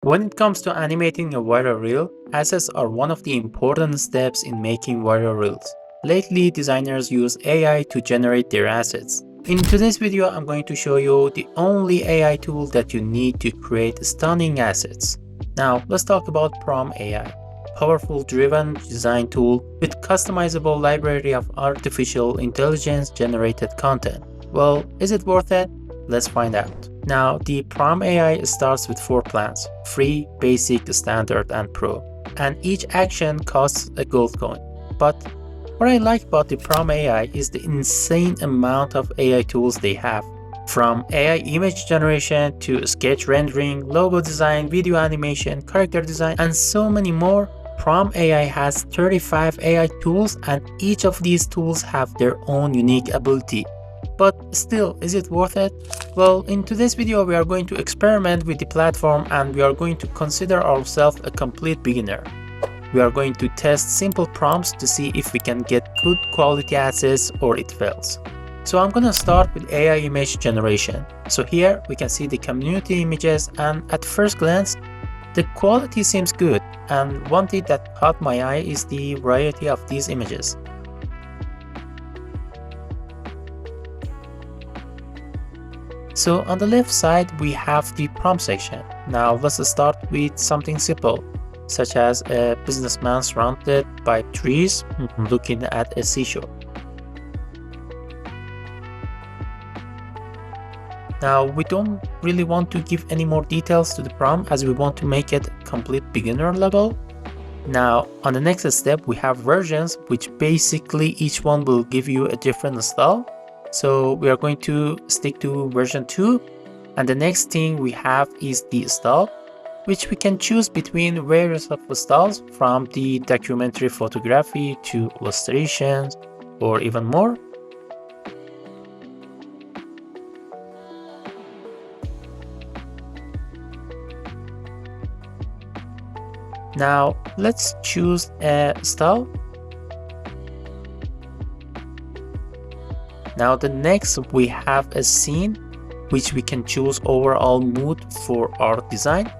When it comes to animating a viral reel, assets are one of the important steps in making viral reels. Lately, designers use AI to generate their assets. In today's video, I'm going to show you the only AI tool that you need to create stunning assets. Now, let's talk about PromeAI, powerful driven design tool with customizable library of artificial intelligence generated content. Well, is it worth it? Let's find out. Now, the PromeAI starts with 4 plans: free, basic, standard, and pro. And each action costs a gold coin. But what I like about the PromeAI is the insane amount of AI tools they have. From AI image generation to sketch rendering, logo design, video animation, character design, and so many more, PromeAI has 35 AI tools, and each of these tools have their own unique ability. But still, is it worth it? Well, in today's video, we are going to experiment with the platform and we are going to consider ourselves a complete beginner. We are going to test simple prompts to see if we can get good quality assets or it fails. So I'm gonna start with AI image generation. So here we can see the community images, and at first glance, the quality seems good. And one thing that caught my eye is the variety of these images. So on the left side, we have the prompt section. Now let's start with something simple, such as a businessman surrounded by trees looking at a seashore. Now we don't really want to give any more details to the prompt as we want to make it complete beginner level. Now on the next step, we have versions, which basically each one will give you a different style. So we are going to stick to version 2, and the next thing we have is the style, which we can choose between various of the styles, from the documentary photography to illustrations or even more. Now let's choose a style. Now the next we have a scene, which we can choose overall mood for our design.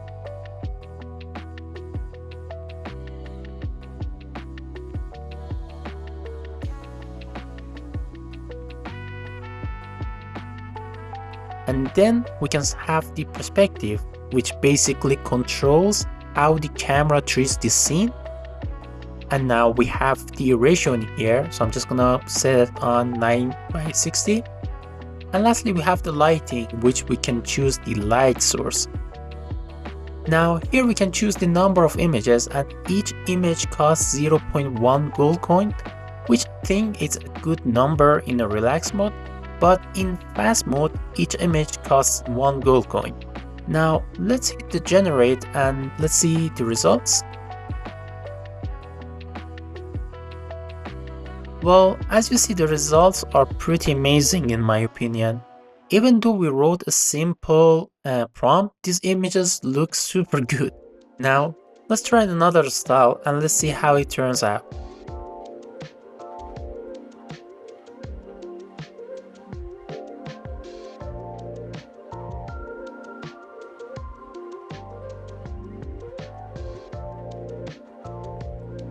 And then we can have the perspective, which basically controls how the camera treats the scene. And now we have the ratio in here, so I'm just gonna set it on 9:60. And lastly, we have the lighting, which we can choose the light source. Now here we can choose the number of images, and each image costs 0.1 gold coin, which I think is a good number in a relaxed mode, but in fast mode, each image costs 1 gold coin. Now let's hit the generate and let's see the results. Well, as you see, the results are pretty amazing in my opinion. Even though we wrote a simple prompt, these images look super good. Now, let's try another style and let's see how it turns out.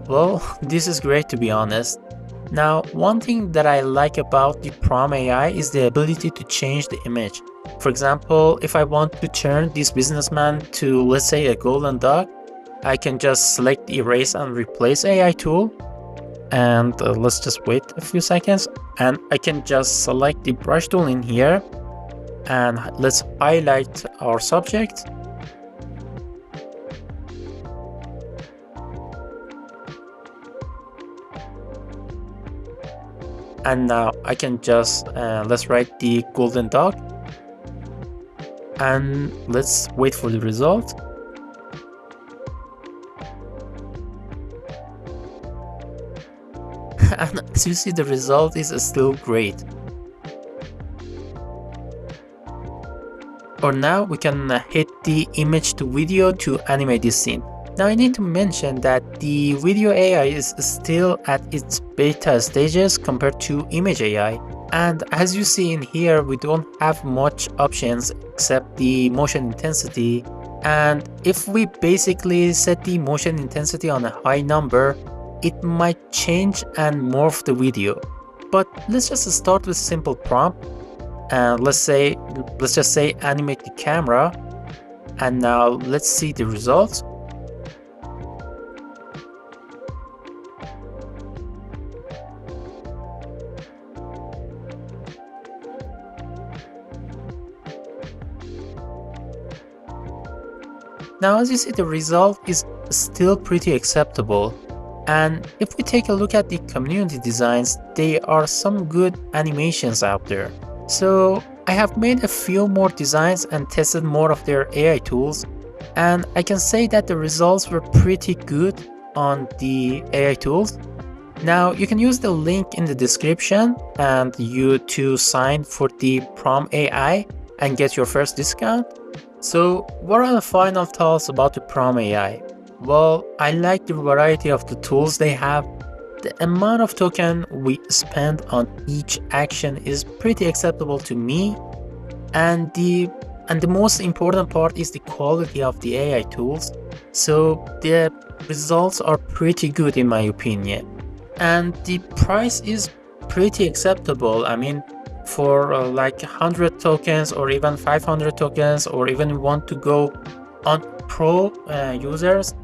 Well, this is great, to be honest. Now, one thing that I like about the PromeAI is the ability to change the image. For example, if I want to turn this businessman to, let's say, a golden dog, I can just select erase and replace AI tool. And let's just wait a few seconds. And I can just select the brush tool in here. And let's highlight our subject. And now I can just, let's write the golden dog. And let's wait for the result. And as you see, the result is still great. Or now we can hit the image to video to animate this scene. Now I need to mention that the video AI is still at its beta stages compared to image AI. And as you see in here, we don't have much options except the motion intensity And if we basically set the motion intensity on a high number, it might change and morph the video. But let's just start with simple prompt. And let's just say animate the camera. And now let's see the results. Now, as you see, the result is still pretty acceptable. And if we take a look at the community designs, there are some good animations out there. So I have made a few more designs and tested more of their AI tools, and I can say that the results were pretty good on the AI tools. Now you can use the link in the description and you to sign for the PromeAI and get your first discount. So what are the final thoughts about the PromeAI? Well, I like the variety of the tools they have. The amount of token we spend on each action is pretty acceptable to me, and the most important part is the quality of the AI tools. So the results are pretty good in my opinion, and the price is pretty acceptable. I mean, for like 100 tokens or even 500 tokens, or even want to go on pro users,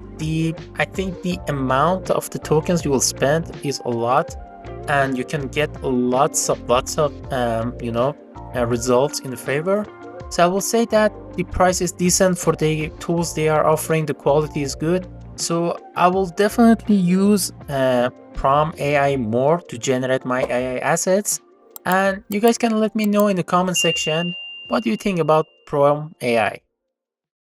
I think the amount of the tokens you will spend is a lot, and you can get lots of results in favor. So I will say that the price is decent for the tools they are offering. The quality is good, so I will definitely use PromeAI more to generate my AI assets. And you guys can let me know in the comment section what do you think about PromeAI.